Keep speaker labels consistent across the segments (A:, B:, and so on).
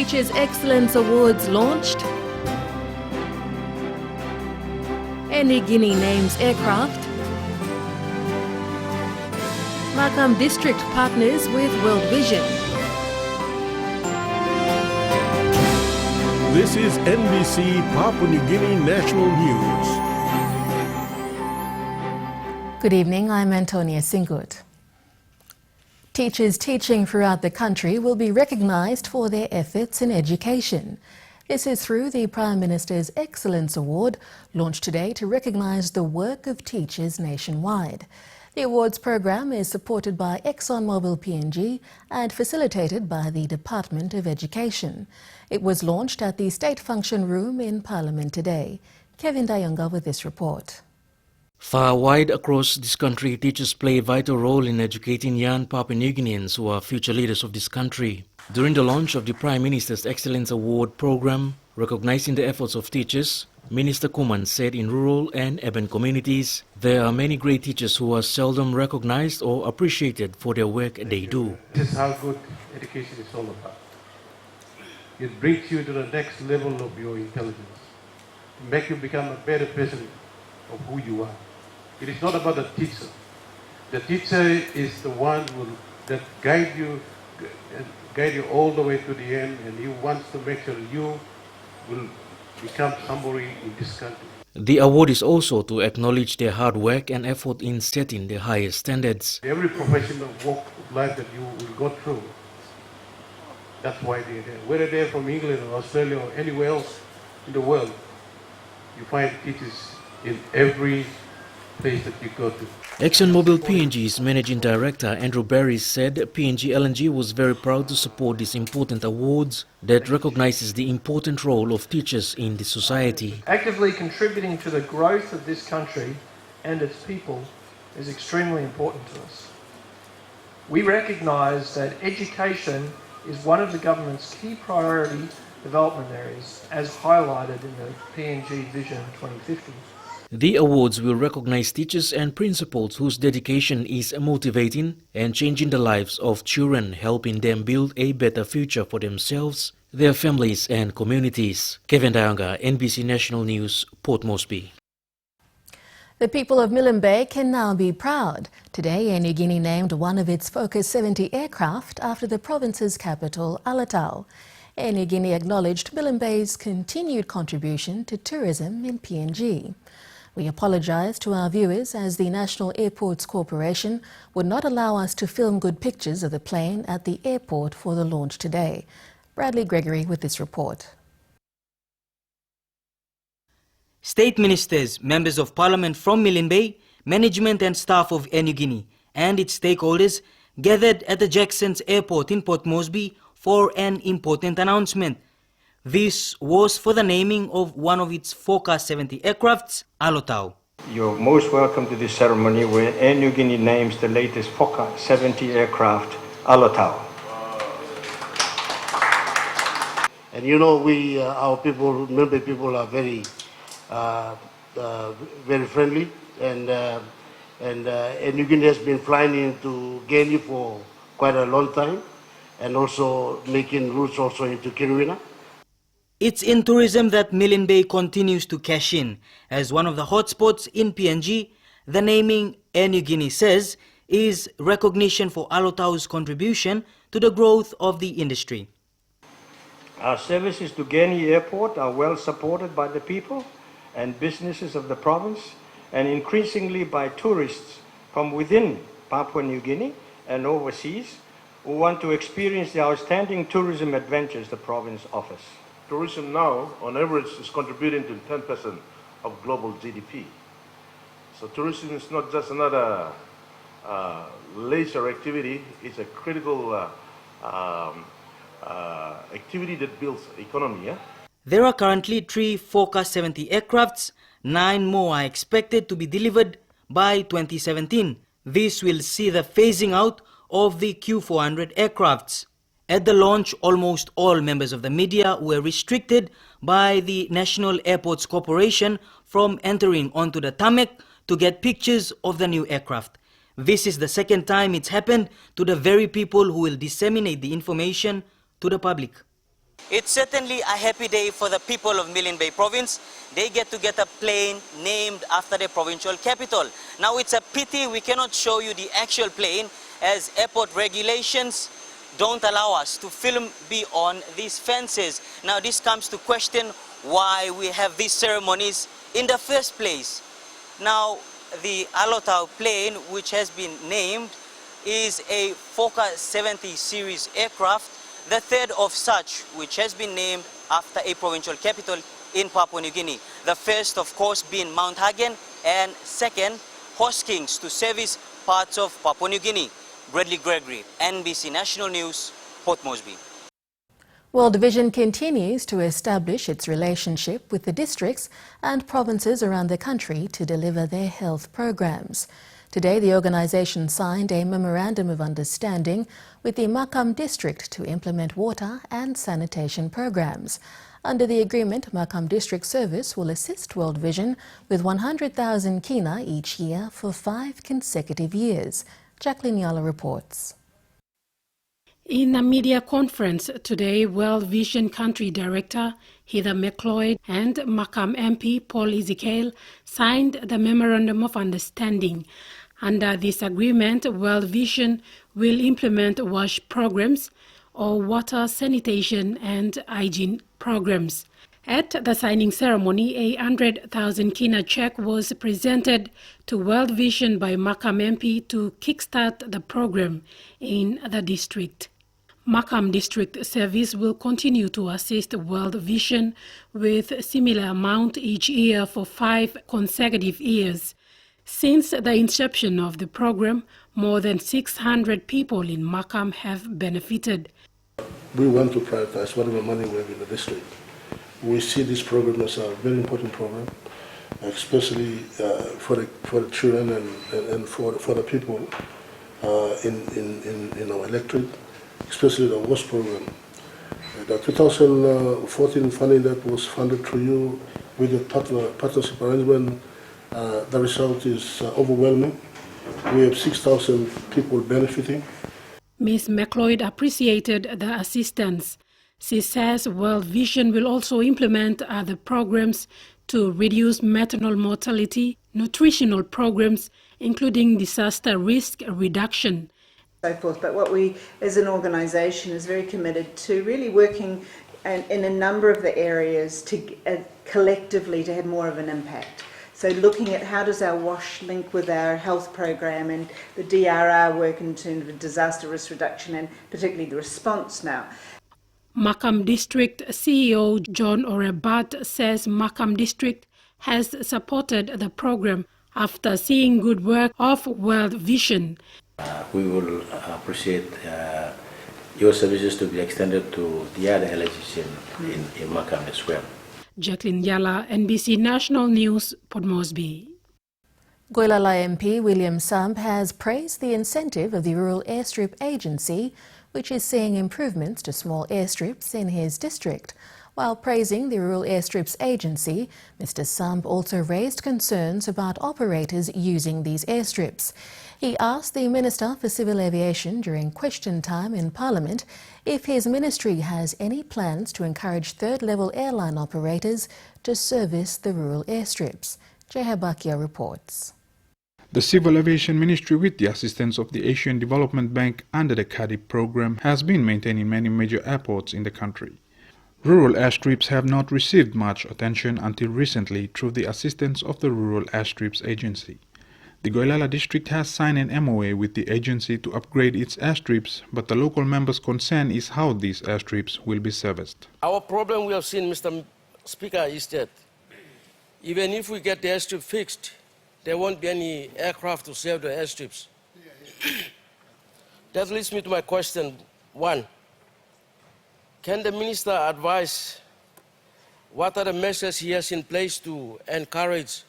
A: Teachers Excellence Awards launched. Guinea names aircraft. Markham District partners with World Vision.
B: This is NBC Papua New Guinea National News.
A: Good evening, I'm Antonia Singut. Teachers teaching throughout the country will be recognised for their efforts in education. This is through the Prime Minister's Excellence Award, launched today to recognise the work of teachers nationwide. The awards program is supported by ExxonMobil PNG and facilitated by the Department of Education. It was launched at the State Function Room in Parliament today. Kevin Dayonga with this report.
C: Far wide across this country, teachers play a vital role in educating young Papua New Guineans who are future leaders of this country. During the launch of the Prime Minister's Excellence Award program, recognizing the efforts of teachers, Minister Kuman said in rural and urban communities, there are many great teachers who are seldom recognized or appreciated for their work they do.
D: This is how good education is all about. It brings you to the next level of your intelligence, to make you become a better person of who you are. It is not about the teacher. The teacher is the one that guide you all the way to the end, and he wants to make sure you will become somebody in this country.
C: The award is also to acknowledge their hard work and effort in setting the highest standards.
D: Every professional walk of life that you will go through, that's why they're there. Whether they're from England or Australia or anywhere else in the world, you find teachers in every place that you go to.
C: ExxonMobil PNG's Managing Director Andrew Barry said PNG LNG was very proud to support these important awards that recognizes the important role of teachers in the society.
E: Actively contributing to the growth of this country and its people is extremely important to us. We recognise that education is one of the government's key priority development areas, as highlighted in the PNG Vision 2050.
C: The awards will recognize teachers and principals whose dedication is motivating and changing the lives of children, helping them build a better future for themselves, their families and communities. Kevin Dayonga, NBC National News, Port Moresby.
A: The people of Milne Bay can now be proud. Today, Air Guinea named one of its Focus 70 aircraft after the province's capital, Alatau. Air Guinea acknowledged Milne Bay's continued contribution to tourism in PNG. We apologise to our viewers as the National Airports Corporation would not allow us to film good pictures of the plane at the airport for the launch today. Bradley Gregory with this report.
F: State ministers, members of parliament from Milne Bay, management and staff of Air Guinea and its stakeholders gathered at the Jackson's Airport in Port Moresby for an important announcement. This was for the naming of one of its Focus 70 aircrafts, Alatau.
G: You're most welcome to this ceremony where Air Guinea names the latest Focus 70 aircraft, Alatau.
H: And you know, our people, Milne people are very friendly, and Air Guinea has been flying into Guinea for quite a long time, and also making routes also into Kirwina.
F: It's in tourism that Milne Bay continues to cash in. As one of the hotspots in PNG, the naming, Air Guinea says, is recognition for Alatau's contribution to the growth of the industry.
G: Our services to Guinea Airport are well supported by the people and businesses of the province, and increasingly by tourists from within Papua New Guinea and overseas who want to experience the outstanding tourism adventures the province offers.
I: Tourism now, on average, is contributing to 10% of global GDP. So tourism is not just another leisure activity, it's a critical activity that builds economy. Yeah?
F: There are currently 3 Focus 70 aircrafts, 9 more are expected to be delivered by 2017. This will see the phasing out of the Q400 aircrafts. At the launch, almost all members of the media were restricted by the National Airports Corporation from entering onto the tarmac to get pictures of the new aircraft. This is the second time it's happened to the very people who will disseminate the information to the public. It's certainly a happy day for the people of Milne Bay Province. They get to get a plane named after the provincial capital. Now it's a pity we cannot show you the actual plane as airport regulations don't allow us to film beyond these fences. Now this comes to question why we have these ceremonies in the first place. Now the Alotau plane, which has been named, is a Fokker 70 series aircraft, the third of such which has been named after a provincial capital in Papua New Guinea. The first, of course, being Mount Hagen, and second, Hoskins, to service parts of Papua New Guinea. Bradley Gregory, NBC National News, Port Moresby.
A: World Vision continues to establish its relationship with the districts and provinces around the country to deliver their health programs. Today, the organisation signed a Memorandum of Understanding with the Makam district to implement water and sanitation programs. Under the agreement, Makam District Service will assist World Vision with 100,000 kina each year for 5 consecutive years. Jacqueline Yala reports.
J: In a media conference today, World Vision Country Director Heather McLeod and Makam MP Paul Ezekiel signed the Memorandum of Understanding. Under this agreement, World Vision will implement WASH programs, or water, sanitation and hygiene programs. At the signing ceremony, a 100,000 kina check was presented to World Vision by Makam MP to kickstart the program in the district. Makam District Service will continue to assist World Vision with a similar amount each year for 5 consecutive years. Since the inception of the program, more than 600 people in Makam have benefited.
K: We want to prioritize whatever money we have in the district. We see this program as a very important program, especially for the children and for the people in our electorate, especially the WASH program. The 2014 funding that was funded through you with the partnership arrangement, the result is overwhelming. We have 6,000 people benefiting.
J: Ms. McLeod appreciated the assistance. She says World Vision will also implement other programs to reduce maternal mortality, nutritional programs, including disaster risk reduction.
L: So forth. But what we as an organisation is very committed to really working in a number of the areas to collectively to have more of an impact. So looking at how does our WASH link with our health program and the DRR work in terms of disaster risk reduction and particularly the response now.
J: Makam District CEO John Orebat says Makam District has supported the program after seeing good work of World Vision.
M: We will appreciate your services to be extended to the other LHs in Makam as well.
J: Jacqueline Yala, NBC National News, Port Moresby.
A: Goilala MP William Samp has praised the incentive of the Rural Airstrip Agency, which is seeing improvements to small airstrips in his district. While praising the Rural Airstrips Agency, Mr. Samp also raised concerns about operators using these airstrips. He asked the Minister for Civil Aviation during question time in Parliament if his ministry has any plans to encourage third-level airline operators to service the rural airstrips. Jehabakia reports.
N: The Civil Aviation Ministry, with the assistance of the Asian Development Bank under the CADIP program, has been maintaining many major airports in the country. Rural airstrips have not received much attention until recently through the assistance of the Rural Airstrips Agency. The Goilala district has signed an MOA with the agency to upgrade its airstrips, but the local members' concern is how these airstrips will be serviced.
O: Our problem we have seen, Mr. Speaker, is that even if we get the airstrip fixed, there won't be any aircraft to serve the airstrips. That leads me to my question. 1, can the Minister advise what are the measures he has in place to encourage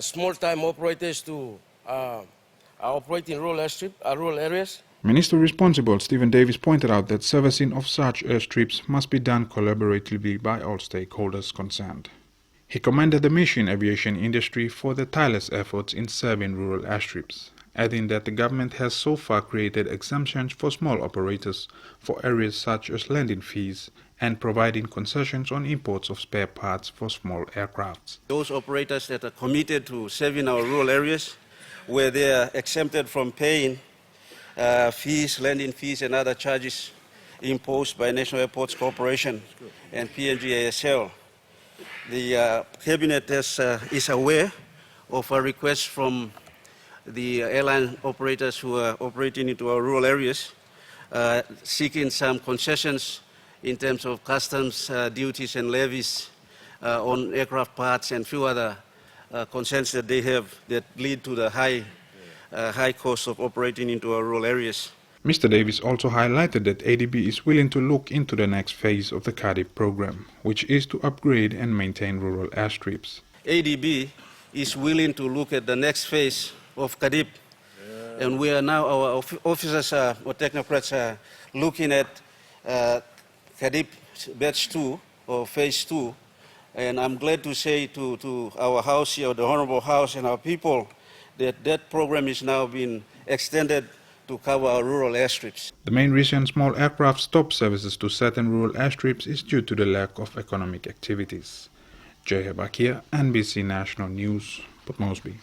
O: small-time operators to operate in rural areas?
N: Minister responsible Stephen Davis pointed out that servicing of such airstrips must be done collaboratively by all stakeholders concerned. He commended the mission aviation industry for their tireless efforts in serving rural airstrips, adding that the government has so far created exemptions for small operators for areas such as landing fees and providing concessions on imports of spare parts for small aircrafts.
P: Those operators that are committed to serving our rural areas, where they are exempted from paying fees, landing fees and other charges imposed by National Airports Corporation and PNG-ASL. The Cabinet is aware of a request from the airline operators who are operating into our rural areas, seeking some concessions in terms of customs duties and levies on aircraft parts and few other concerns that they have that lead to the high cost of operating into our rural areas.
N: Mr. Davis also highlighted that ADB is willing to look into the next phase of the CADIP program, which is to upgrade and maintain rural airstrips.
P: ADB is willing to look at the next phase of CADIP, and we are now, our officers or technocrats are looking at CADIP batch 2 or phase 2, and I'm glad to say to our House here, the Honorable House and our people, that that program is now being extended to cover our rural airstrips.
N: The main reason small aircraft stop services to certain rural airstrips is due to the lack of economic activities. Jay Habakia, NBC National News, Port Moresby.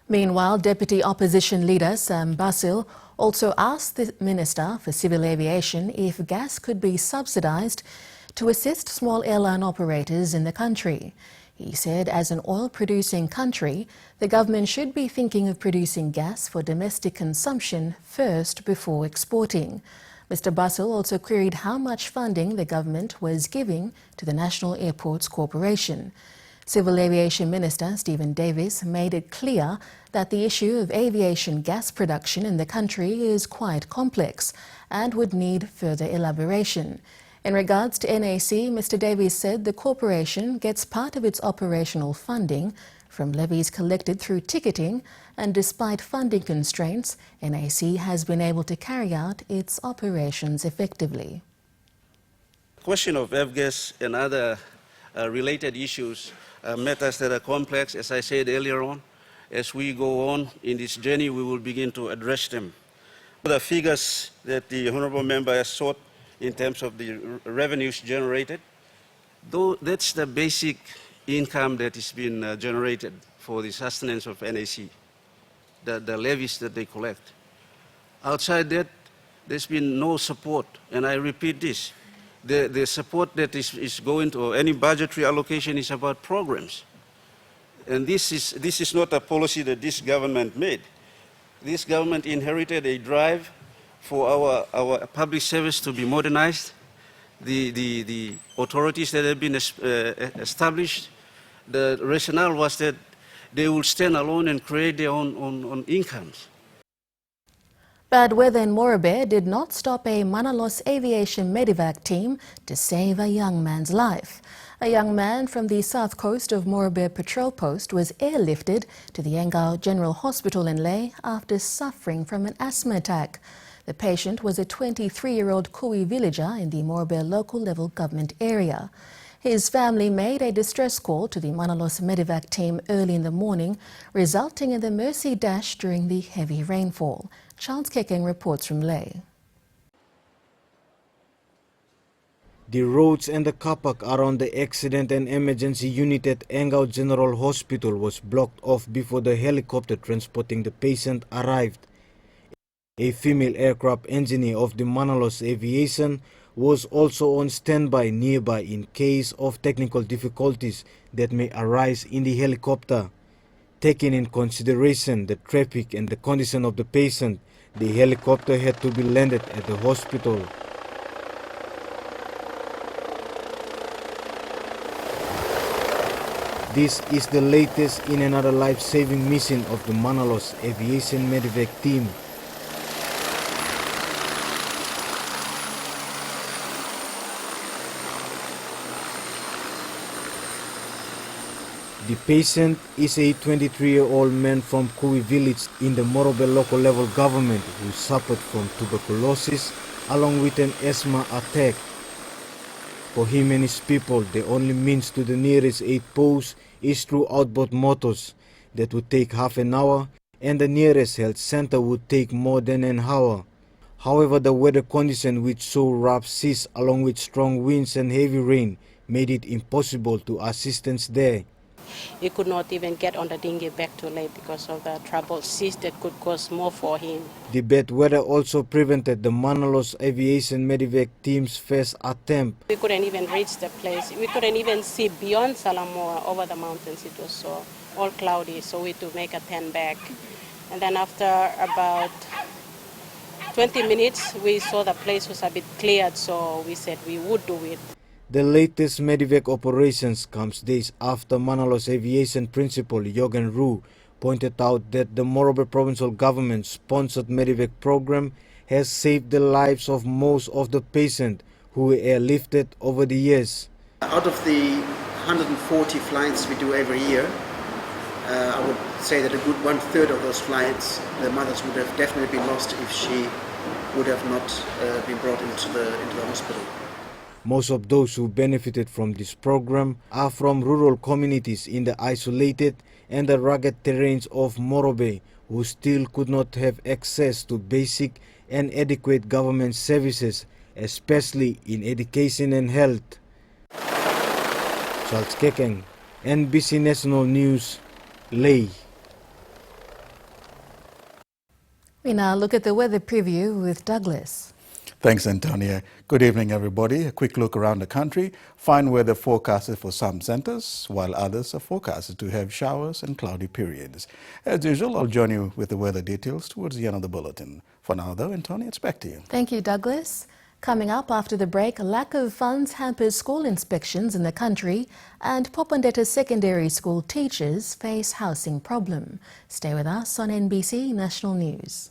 A: Meanwhile, Deputy Opposition Leader Sam Basil also asked the Minister for Civil Aviation if gas could be subsidised to assist small airline operators in the country. He said as an oil-producing country, the government should be thinking of producing gas for domestic consumption first before exporting. Mr. Basil also queried how much funding the government was giving to the National Airports Corporation. Civil Aviation Minister Stephen Davis made it clear that the issue of aviation gas production in the country is quite complex and would need further elaboration. In regards to NAC, Mr. Davies said the corporation gets part of its operational funding from levies collected through ticketing, and despite funding constraints, NAC has been able to carry out its operations effectively.
P: The question of F-gas and other related issues, matters that are complex, as I said earlier on. As we go on in this journey, we will begin to address them. The figures that the Honourable Member has sought in terms of the revenues generated, though that's the basic income that is being generated for the sustenance of NAC, the levies that they collect. Outside that, there's been no support, and I repeat this, the support that is going to any budgetary allocation is about programs. And this is not a policy that this government made. This government inherited a drive for our public service to be modernized, the authorities that have been established. The rationale was that they will stand alone and create their own incomes.
A: Bad weather in Morobeh did not stop a Manolos Aviation medevac team to save a young man's life. A young man from the south coast of Morobeh Patrol Post was airlifted to the Engau General Hospital in Leh after suffering from an asthma attack. The patient was a 23-year-old Kui villager in the Morobeh local level government area. His family made a distress call to the Manolos medevac team early in the morning, resulting in the mercy dash during the heavy rainfall. Charles Kekeng reports from Leh.
F: The roads and the car park around the accident and emergency unit at Engau General Hospital was blocked off before the helicopter transporting the patient arrived. A female aircraft engineer of the Manolos Aviation was also on standby nearby in case of technical difficulties that may arise in the helicopter. Taking in consideration the traffic and the condition of the patient, the helicopter had to be landed at the hospital. This is the latest in another life-saving mission of the Manolos Aviation medevac team. The patient is a 23-year-old man from Kui village in the Morobeh local level government who suffered from tuberculosis along with an asthma attack. For him and his people, the only means to the nearest aid post is through outboard motors that would take half an hour, and the nearest health center would take more than an hour.
Q: However, the weather condition which saw rough seas along with strong winds and heavy rain made it impossible to assistance there.
R: He could not even get on the dinghy back to lake because of the troubled seas that could cause more for him.
Q: The bad weather also prevented the Manolos Aviation medevac team's first attempt.
R: We couldn't even reach the place. We couldn't even see beyond Salamoa over the mountains. It was so all cloudy, so we had to make a turn back. And then after about 20 minutes, we saw the place was a bit cleared, so we said we would do it.
Q: The latest medevac operations comes days after Manolos Aviation principal Yogan Ru pointed out that the Morobe provincial government-sponsored medevac program has saved the lives of most of the patients who were airlifted over the years.
S: Out of the 140 flights we do every year, I would say that a good 1/3 of those flights, the mothers would have definitely been lost if she would have not been brought into the hospital.
Q: Most of those who benefited from this program are from rural communities in the isolated and the rugged terrains of Morobe, who still could not have access to basic and adequate government services, especially in education and health. Charles Kekeng, NBC National News, Ley.
A: We now look at the weather preview with Douglas.
T: Thanks, Antonia. Good evening, everybody. A quick look around the country. Fine weather forecasted for some centers, while others are forecasted to have showers and cloudy periods. As usual, I'll join you with the weather details towards the end of the bulletin. For now, though, Antonia, it's back to you.
A: Thank you, Douglas. Coming up after the break, lack of funds hampers school inspections in the country, and Popondetta Secondary School teachers face housing problem. Stay with us on NBC National News.